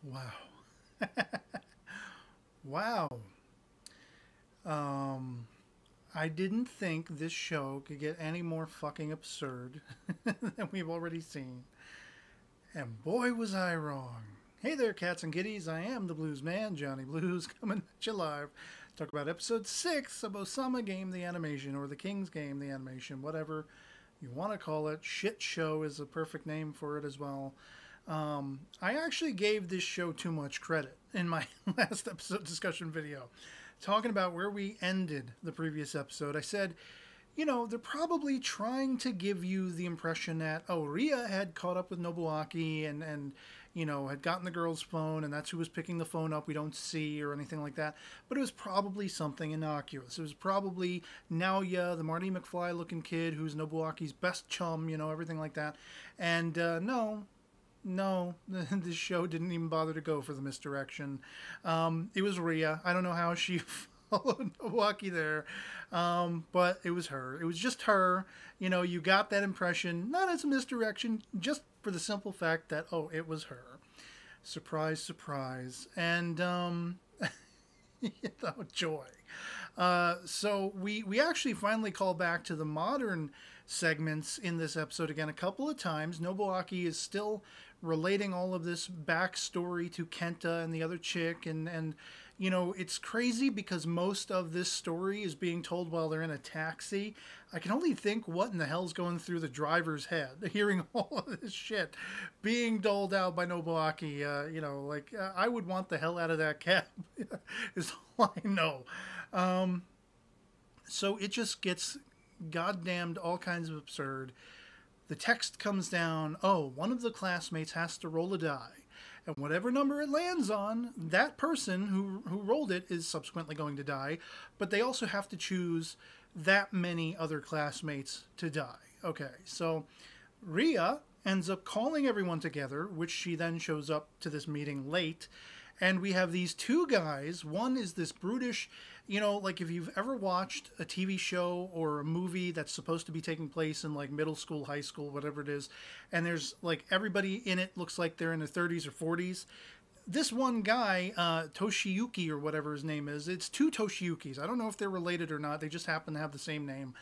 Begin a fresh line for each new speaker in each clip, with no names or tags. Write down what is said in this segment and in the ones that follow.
Wow. Wow. Um, I didn't think this show could get any more fucking absurd than we've already seen. And boy, was I wrong. Hey there, cats and kitties. I am the Blues Man, Johnny Blues, coming at you live. Talk about episode 6 of Ousama Game, the animation, or the King's Game, the animation, whatever you want to call it. Shit Show is a perfect name for it as well. I actually gave this show too much credit in my last episode discussion video, talking about where we ended the previous episode. I said, you know, they're probably trying to give you the impression that, oh, Ria had caught up with Nobuaki and you know, had gotten the girl's phone, and that's who was picking the phone up. We don't see or anything like that. But it was probably something innocuous. It was probably Naoya, the Marty McFly looking kid who's Nobuaki's best chum, you know, everything like that. And no, this show didn't even bother to go for the misdirection. It was Ria. I don't know how she followed Milwaukee there, but it was her. It was just her. You know, you got that impression, not as a misdirection, just for the simple fact that, oh, it was her. Surprise, surprise. And, you know, joy. So we actually finally call back to the modern segments in this episode again a couple of times. Nobuaki is still relating all of this backstory to Kenta and the other chick, and you know, it's crazy because most of this story is being told while they're in a taxi. I can only think what in the hell's going through the driver's head, hearing all of this shit being doled out by Nobuaki. You know, like, I would want the hell out of that cab, is all I know. So it just gets goddamned all kinds of absurd. The text comes down, oh, one of the classmates has to roll a die. And whatever number it lands on, that person who rolled it is subsequently going to die. But they also have to choose that many other classmates to die. Okay, so Ria ends up calling everyone together, which she then shows up to this meeting late. And we have these two guys. One is this brutish, you know, like if you've ever watched a TV show or a movie that's supposed to be taking place in like middle school, high school, whatever it is, and there's like everybody in it looks like they're in their 30s or 40s. This one guy, Toshiyuki or whatever his name is, it's two Toshiyukis. I don't know if they're related or not. They just happen to have the same name.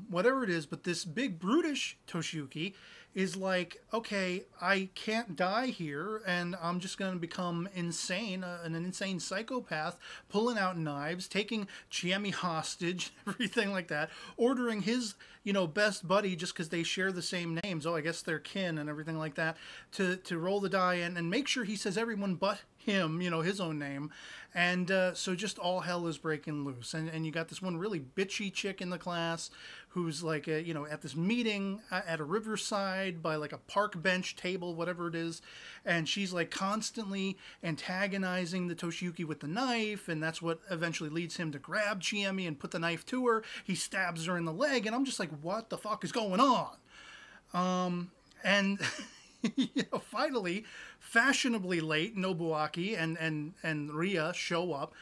Whatever it is, but this big brutish Toshiyuki is like, okay, I can't die here, and I'm just going to become insane, an insane psychopath, pulling out knives, taking Chiemi hostage, everything like that, ordering his, you know, best buddy just because they share the same names. Oh, I guess they're kin and everything like that, to roll the die and make sure he says everyone but him, you know, his own name. And so just all hell is breaking loose. And you got this one really bitchy chick in the class who's like, you know, at this meeting at a riverside by like a park bench table, whatever it is. And she's like constantly antagonizing the Toshiyuki with the knife. And that's what eventually leads him to grab Chiemi and put the knife to her. He stabs her in the leg. And I'm just like, what the fuck is going on? And you know, finally, fashionably late, Nobuaki and Ria show up.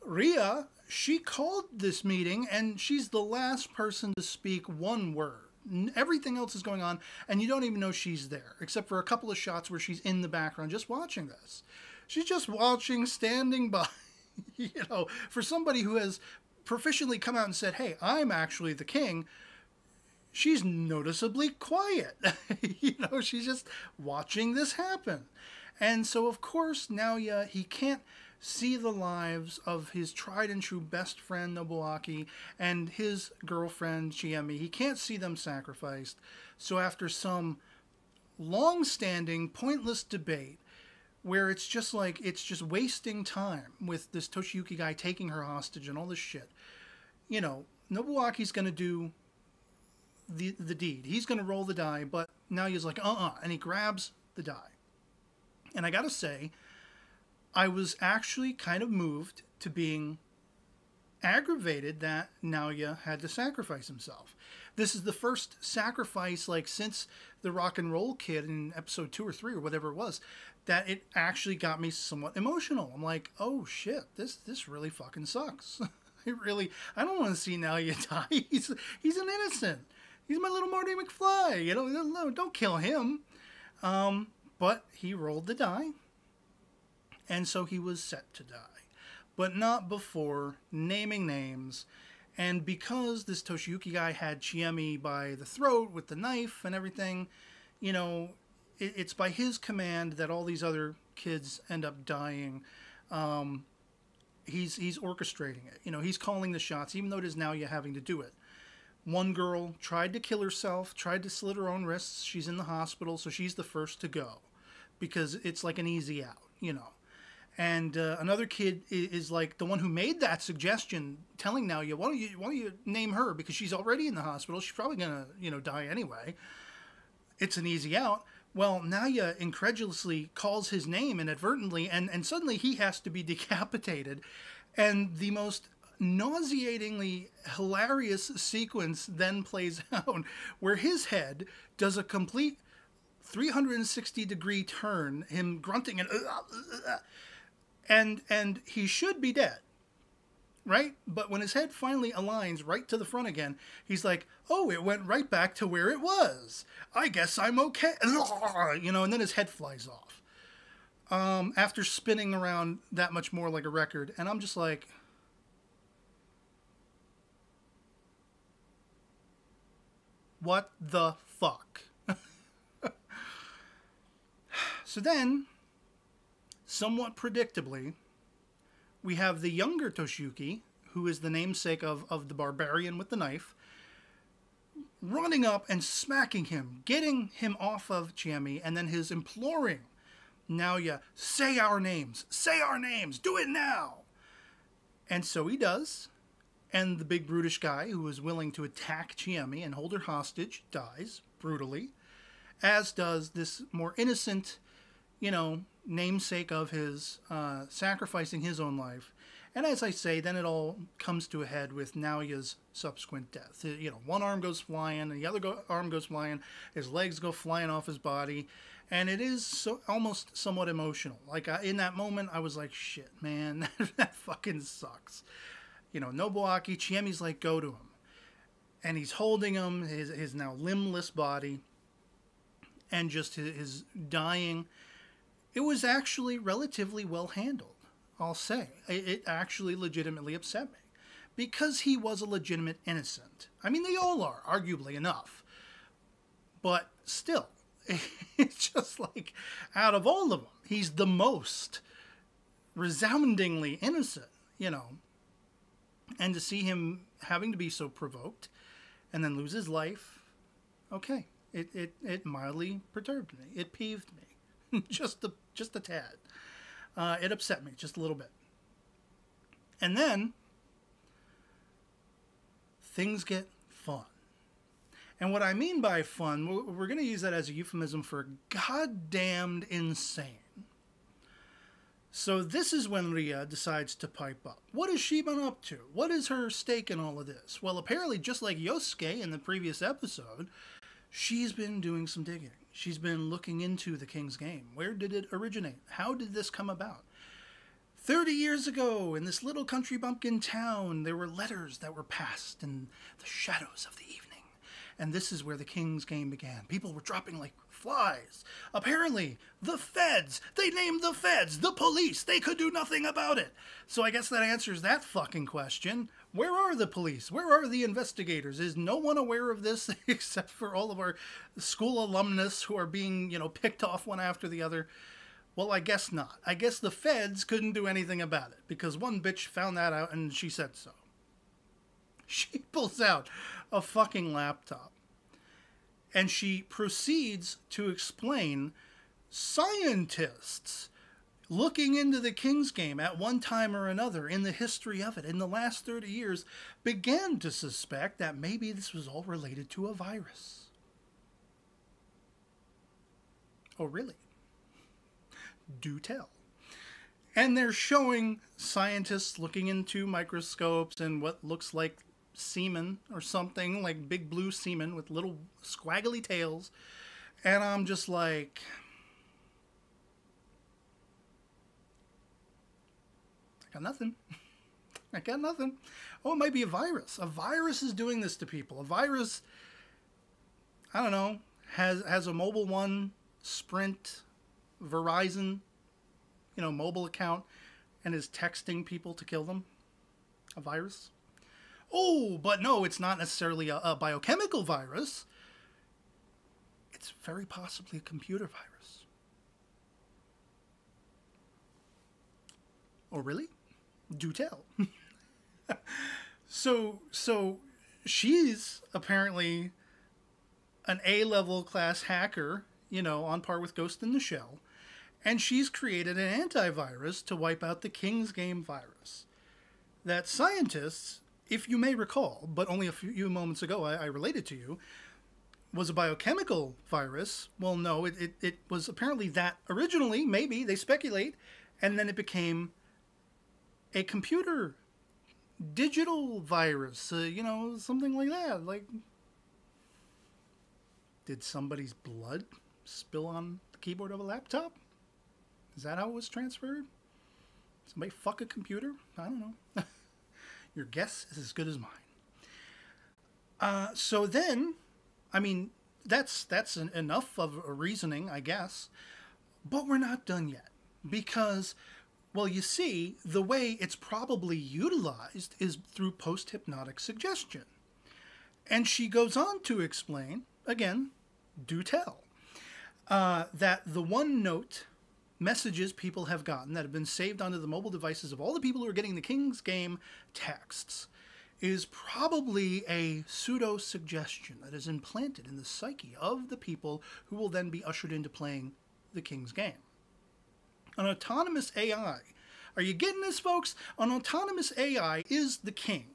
Ria, she called this meeting, and she's the last person to speak one word. Everything else is going on, and you don't even know she's there, except for a couple of shots where she's in the background just watching this. She's just watching, standing by. You know, for somebody who has proficiently come out and said, hey, I'm actually the king, she's noticeably quiet. You know, she's just watching this happen. And so, of course, Naoya, he can't see the lives of his tried and true best friend, Nobuaki, and his girlfriend, Chiemi. He can't see them sacrificed. So after some long-standing, pointless debate, where it's just like, it's just wasting time with this Toshiyuki guy taking her hostage and all this shit, you know, Nobuaki's going to do the deed. He's going to roll the die, but now he's like, and he grabs the die. And I gotta say, I was actually kind of moved to being aggravated that Naoya had to sacrifice himself. This is the first sacrifice, like, since the rock and roll kid in episode 2 or 3 or whatever it was, that it actually got me somewhat emotional. I'm like, oh shit, this really fucking sucks. I don't want to see Naoya die. He's an innocent. He's my little Marty McFly. You know, no, don't kill him. But he rolled the die, And so he was set to die. But not before naming names. And because this Toshiyuki guy had Chiemi by the throat with the knife and everything, you know, it's by his command that all these other kids end up dying. He's orchestrating it. You know, he's calling the shots, even though it is Naoya having to do it. One girl tried to kill herself, tried to slit her own wrists. She's in the hospital, so she's the first to go. Because it's like an easy out, you know. And another kid is like the one who made that suggestion, telling Naoya, why don't you name her? Because she's already in the hospital. She's probably going to, you know, die anyway. It's an easy out. Well, Naoya incredulously calls his name inadvertently, and suddenly he has to be decapitated. And the most nauseatingly hilarious sequence then plays out where his head does a complete 360-degree turn, him grunting and he should be dead, right? But when his head finally aligns right to the front again, he's like, oh, it went right back to where it was. I guess I'm okay. You know, and then his head flies off. After spinning around that much more like a record. And I'm just like, what the fuck? So then, somewhat predictably, we have the younger Toshiyuki, who is the namesake of the barbarian with the knife, running up and smacking him, getting him off of Chiemi, and then his imploring, Naoya, say our names, do it now! And so he does, and the big brutish guy who was willing to attack Chiemi and hold her hostage dies brutally, as does this more innocent, you know, namesake of his sacrificing his own life. And as I say, then it all comes to a head with Naoya's subsequent death. You know, one arm goes flying, and the other arm goes flying, his legs go flying off his body, and it is almost somewhat emotional. Like, in that moment, I was like, shit, man, that fucking sucks. You know, Nobuaki, Chiemi's like, go to him. And he's holding him, his now limbless body, and just his dying. It was actually relatively well handled, I'll say. It actually legitimately upset me. Because he was a legitimate innocent. I mean, they all are, arguably enough. But still, it's just like, out of all of them, he's the most resoundingly innocent, you know. And to see him having to be so provoked and then lose his life, okay, it mildly perturbed me. It peeved me. just a tad. It upset me just a little bit. And then things get fun. And what I mean by fun, we're going to use that as a euphemism for goddamned insane. So this is when Ria decides to pipe up. What has she been up to? What is her stake in all of this? Well, apparently, just like Yosuke in the previous episode, she's been doing some digging. She's been looking into the King's Game. Where did it originate? How did this come about? 30 years ago, in this little country bumpkin town, there were letters that were passed in the shadows of the evening. And this is where the King's Game began. People were dropping like flies. Apparently, the feds, they named the feds, the police, they could do nothing about it. So I guess that answers that fucking question. Where are the police? Where are the investigators? Is no one aware of this except for all of our school alumnus who are being, you know, picked off one after the other? Well, I guess not. I guess the feds couldn't do anything about it because one bitch found that out and she said so. She pulls out a fucking laptop and she proceeds to explain scientists looking into the King's Game at one time or another in the history of it in the last 30 years began to suspect that maybe this was all related to a virus. Oh, really? Do tell. And they're showing scientists looking into microscopes and what looks like semen or something, like big blue semen with little squaggly tails. And I'm just like, I got nothing. I got nothing. Oh, it might be a virus. A virus is doing this to people. A virus, I don't know, has a Mobile One, Sprint, Verizon, mobile account and is texting people to kill them? A virus? Oh, but no, it's not necessarily a biochemical virus. It's very possibly a computer virus. Oh, really? Do tell. So she's apparently an A-level class hacker, on par with Ghost in the Shell, and she's created an antivirus to wipe out the King's Game virus. That scientists, if you may recall, but only a few moments ago I related to you, was a biochemical virus. Well, no, it was apparently that originally, maybe, they speculate, and then it became a computer digital virus, something like that. Like, did somebody's blood spill on the keyboard of a laptop? Is that how it was transferred? Somebody fuck a computer? I don't know. Your guess is as good as mine. So then, I mean, that's enough of a reasoning, I guess. But we're not done yet. Because, well, you see, the way it's probably utilized is through post-hypnotic suggestion. And she goes on to explain, again, do tell, that the OneNote messages people have gotten that have been saved onto the mobile devices of all the people who are getting the King's Game texts is probably a pseudo-suggestion that is implanted in the psyche of the people who will then be ushered into playing the King's Game. An autonomous AI. Are you getting this, folks? An autonomous AI is the king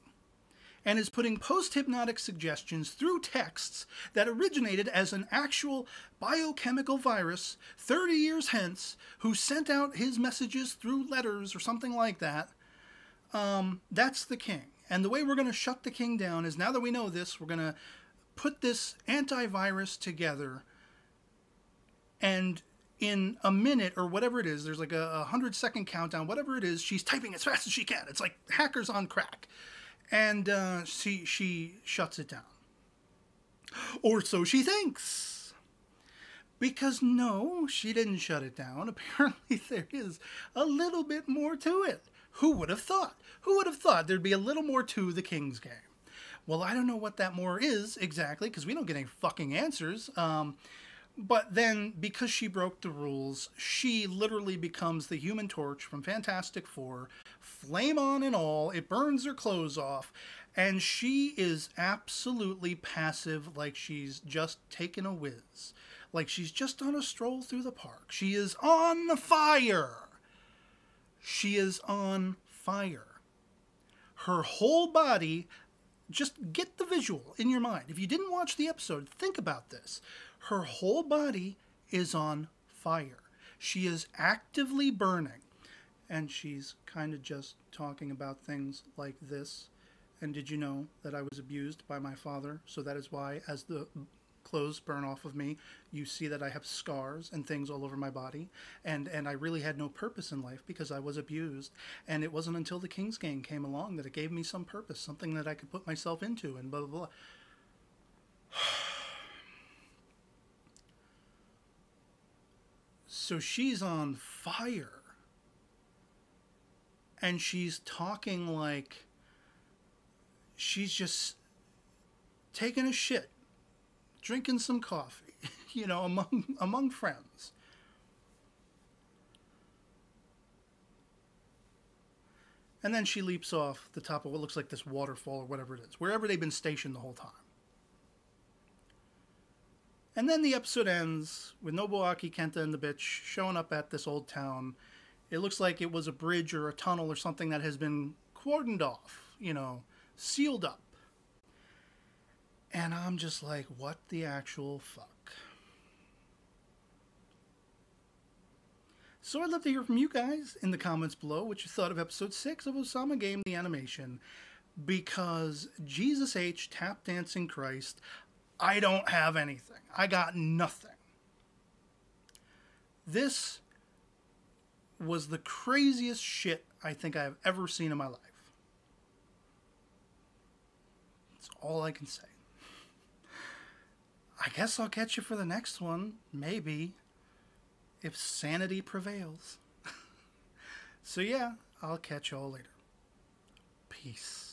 and is putting post-hypnotic suggestions through texts that originated as an actual biochemical virus 30 years hence, who sent out his messages through letters or something like that. That's the king. And the way we're going to shut the king down is, now that we know this, we're going to put this antivirus together, and in a minute or whatever it is, there's like a 100-second countdown, whatever it is, she's typing as fast as she can. It's like hackers on crack. And she shuts it down. Or so she thinks. Because no, she didn't shut it down. Apparently there is a little bit more to it. Who would have thought? Who would have thought there'd be a little more to the King's Game? Well, I don't know what that more is exactly, because we don't get any fucking answers. But then, because she broke the rules, she literally becomes the Human Torch from Fantastic Four, flame on and all. It burns her clothes off, and she is absolutely passive, like she's just taken a whiz, like she's just on a stroll through the park. She is on fire. She is on fire. Her whole body, just get the visual in your mind. If you didn't watch the episode, think about this. Her whole body is on fire. She is actively burning. And she's kind of just talking about things like this. And did you know that I was abused by my father? So that is why, as the clothes burn off of me, you see that I have scars and things all over my body. And I really had no purpose in life because I was abused. And it wasn't until the King's Game came along that it gave me some purpose, something that I could put myself into, and blah, blah, blah. So she's on fire. And she's talking like she's just taking a shit, drinking some coffee, among friends. And then she leaps off the top of what looks like this waterfall or whatever it is, wherever they've been stationed the whole time. And then the episode ends with Nobuaki, Kenta, and the bitch showing up at this old town. It looks like it was a bridge or a tunnel or something that has been cordoned off, sealed up. And I'm just like, what the actual fuck? So I'd love to hear from you guys in the comments below what you thought of episode 6 of Ousama Game, the animation. Because Jesus H, Tap Dancing Christ, I don't have anything. I got nothing. This was the craziest shit I think I've ever seen in my life. That's all I can say. I guess I'll catch you for the next one, maybe, if sanity prevails. So yeah, I'll catch y'all later. Peace.